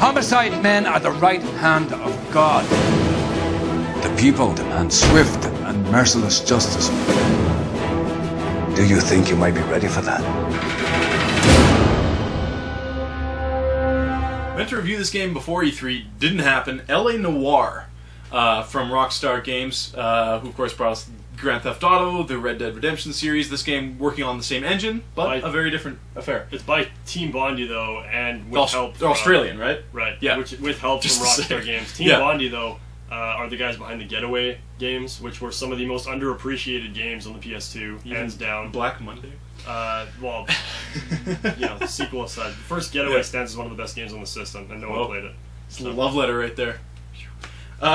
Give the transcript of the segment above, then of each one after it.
Homicide men are the right hand of God. The people demand swift and merciless justice. Do you think you might be ready for that? Meant to review this game before E3, didn't happen. LA Noire from Rockstar Games, who of course brought us Grand Theft Auto, the Red Dead Redemption series. This game working on the same engine, but a very different affair. It's by Team Bondi though, and with help. They're Australian, right? Right. Yeah. With help from Rockstar Games. Team Bondi though are the guys behind the Getaway games, which were some of the most underappreciated games on the PS2, hands down. Black Monday. Well, the sequel aside, the first Getaway stands as one of the best games on the system, and no one played it. It's a love letter right there.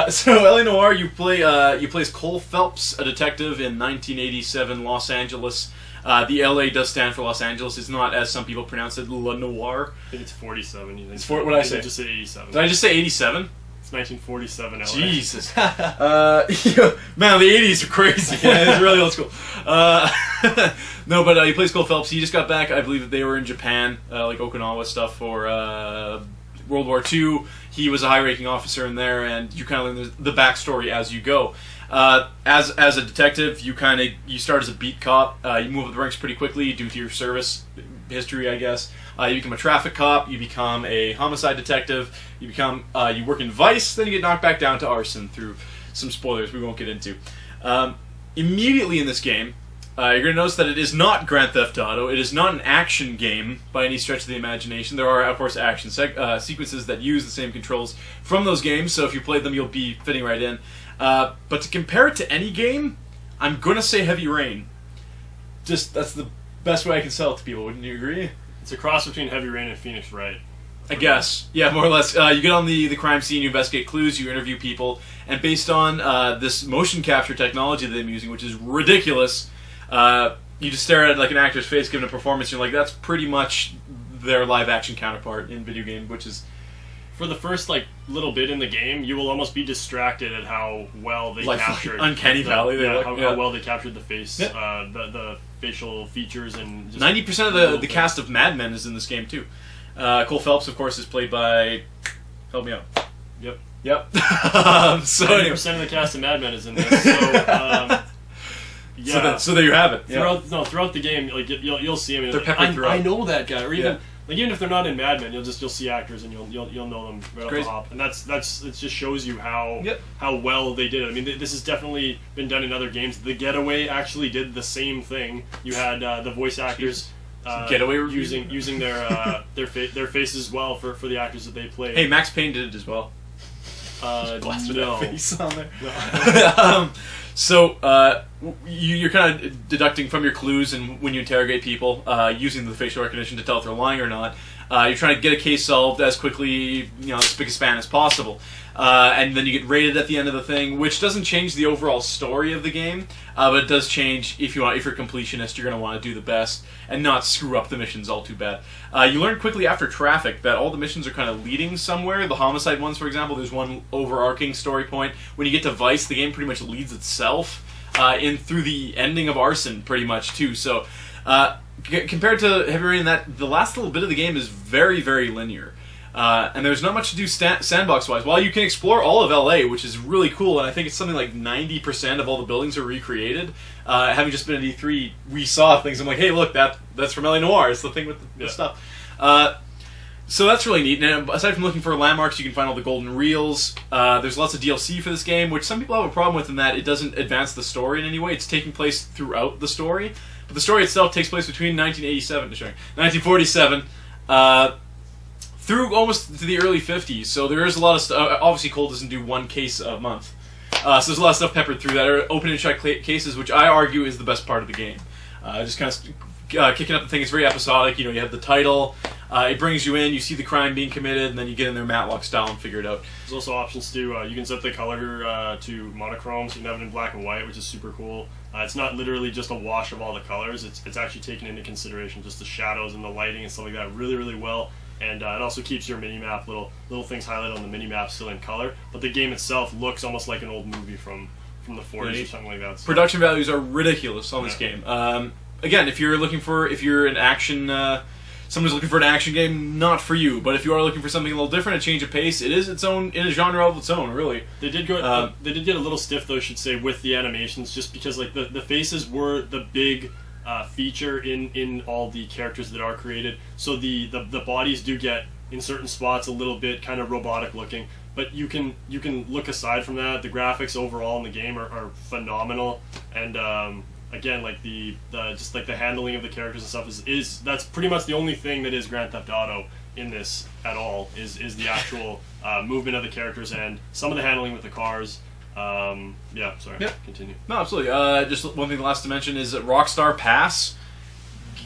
So LA Noire, you play as Cole Phelps, a detective in 1987 Los Angeles. The LA does stand for Los Angeles. It's not, as some people pronounce it, La Noire. I think it's 47. You think it's what did I say? I just said 87. Did I just say 87? It's 1947 LA. Jesus. Man, the 80s are crazy. Yeah, it's really old school. No, but he plays Cole Phelps. He just got back. I believe that they were in Japan, like Okinawa stuff for World War II. He was a high-ranking officer in there, and you kind of learn the backstory as you go. As a detective, you start as a beat cop. You move up the ranks pretty quickly due to your service history, I guess. You become a traffic cop. You become a homicide detective. You work in Vice. Then you get knocked back down to arson through some spoilers we won't get into. Immediately in this game, you're going to notice that it is not Grand Theft Auto. It is not an action game by any stretch of the imagination. There are, of course, action sequences that use the same controls from those games, so if you played them, you'll be fitting right in. But to compare it to any game, I'm going to say Heavy Rain. Just, that's the best way I can sell it to people, wouldn't you agree? It's a cross between Heavy Rain and Phoenix Wright. I guess. Yeah, more or less. You get on the crime scene, you investigate clues, you interview people, and based on this motion capture technology that I'm using, which is ridiculous, you just stare at like an actor's face giving a performance, and you're like, that's pretty much their live-action counterpart in video game, which is... For the first little bit in the game, you will almost be distracted at how well they captured Uncanny Valley. How well they captured the face, the facial features, and just 90% of the cast of Mad Men is in this game too. Cole Phelps, of course, is played by. Help me out. Yep. So 90% of the cast of Mad Men is in this. So, so there you have it. Throughout the game, you'll see him. They're peppered throughout. I know that guy, or even. Even if they're not in Mad Men, you'll see actors and you'll know them right off the hop, and it just shows you how well they did it. I mean, this has definitely been done in other games. The Getaway actually did the same thing. You had the voice actors Getaway using their faces as well for the actors that they played. Hey, Max Payne did it as well. No. Face on there. No. So you're kind of deducting from your clues, and when you interrogate people, using the facial recognition to tell if they're lying or not. You're trying to get a case solved as quickly, as spick a span as possible. And then you get rated at the end of the thing, which doesn't change the overall story of the game, but it does change if you're a completionist, you're going to want to do the best and not screw up the missions all too bad. You learn quickly after Traffic that all the missions are kind of leading somewhere. The homicide ones, for example, there's one overarching story point. When you get to Vice, the game pretty much leads itself through the ending of Arson, pretty much too. So compared to Heavy Rain, the last little bit of the game is very, very linear. And there's not much to do sandbox-wise. While you can explore all of LA, which is really cool, and I think it's something like 90% of all the buildings are recreated. Having just been at E3, we saw things. I'm like, hey, look, that's from LA Noire. It's the thing with the stuff. So that's really neat. And aside from looking for landmarks, you can find all the golden reels. There's lots of DLC for this game, which some people have a problem with in that it doesn't advance the story in any way. It's taking place throughout the story. But the story itself takes place between 1947, through almost to the early 50s, so there is a lot of stuff. Obviously, Cole doesn't do one case a month, so there's a lot of stuff peppered through that are open and shut cases, which I argue is the best part of the game. Just kind of kicking up the thing. It's very episodic. You have the title, it brings you in, you see the crime being committed, and then you get in there Matlock style and figure it out. There's also options too. You can set the color to monochrome, so you can have it in black and white, which is super cool. It's not literally just a wash of all the colors. It's actually taken into consideration just the shadows and the lighting and stuff like that really, really well. And it also keeps your mini-map, little things highlighted on the mini-map still in color. But the game itself looks almost like an old movie from the 40s or something like that. So. Production values are ridiculous on this game. Again, if you're an action someone's looking for an action game, not for you. But if you are looking for something a little different, a change of pace, it is its own in a genre of its own, really. They did go. They did get a little stiff, though, I should say, with the animations, just because like the faces were the big feature in all the characters that are created. So the bodies do get in certain spots a little bit kind of robotic looking. But you can look aside from that. The graphics overall in the game are phenomenal, and again, like the just like the handling of the characters and stuff is that's pretty much the only thing that is Grand Theft Auto in this at all is the actual movement of the characters and some of the handling with the cars. Yeah, sorry. Yep. Continue. No, absolutely. Just one thing last to mention is that Rockstar Pass.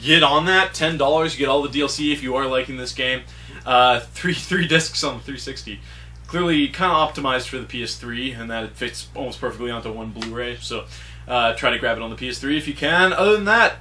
Get on that, $10. You get all the DLC if you are liking this game. Three discs on the 360. Clearly kind of optimized for the PS3, and that it fits almost perfectly onto one Blu-ray, so try to grab it on the PS3 if you can. Other than that,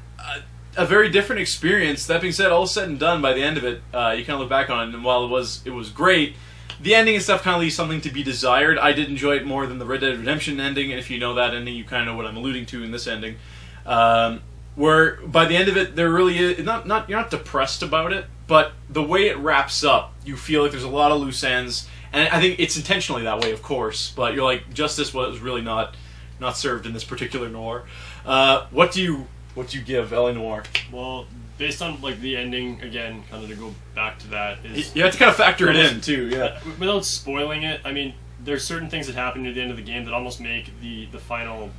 a very different experience. That being said, all said and done, by the end of it, you kind of look back on it, and while it was great, the ending and stuff kind of leaves something to be desired. I did enjoy it more than the Red Dead Redemption ending, and if you know that ending, you kind of know what I'm alluding to in this ending. Where, by the end of it, there really is... you're not depressed about it, but the way it wraps up, you feel like there's a lot of loose ends. And I think it's intentionally that way, of course, but you're like, justice was really not served in this particular noir. What do you give LA Noire? Well, based on like the ending, again, kind of to go back to that, is you have to kind of factor it in too, yeah. Without spoiling it, I mean, there's certain things that happen at the end of the game that almost make the final,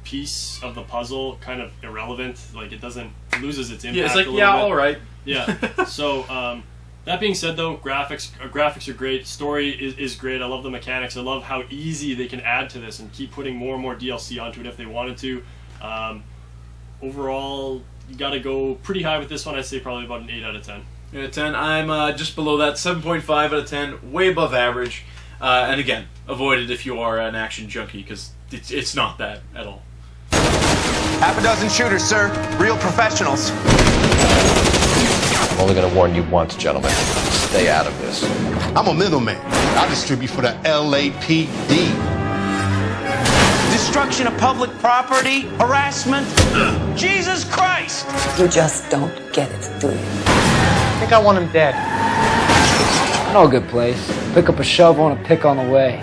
piece of the puzzle kind of irrelevant. Like it loses its impact. Yeah, it's like, a little bit. all right. Yeah. So. That being said, though, graphics are great. Story is great. I love the mechanics. I love how easy they can add to this and keep putting more and more DLC onto it if they wanted to. Overall, you got to go pretty high with this one. I'd say probably about an 8 out of 10. 8 out of 10. I'm just below that, 7.5 out of 10, way above average. And again, avoid it if you are an action junkie, because it's not that at all. Half a dozen shooters, sir. Real professionals. I'm only going to warn you once, gentlemen. Stay out of this. I'm a middleman. I distribute for the LAPD. Destruction of public property, harassment. Jesus Christ! You just don't get it, do you? I think I want him dead. I know a good place. Pick up a shovel and a pick on the way.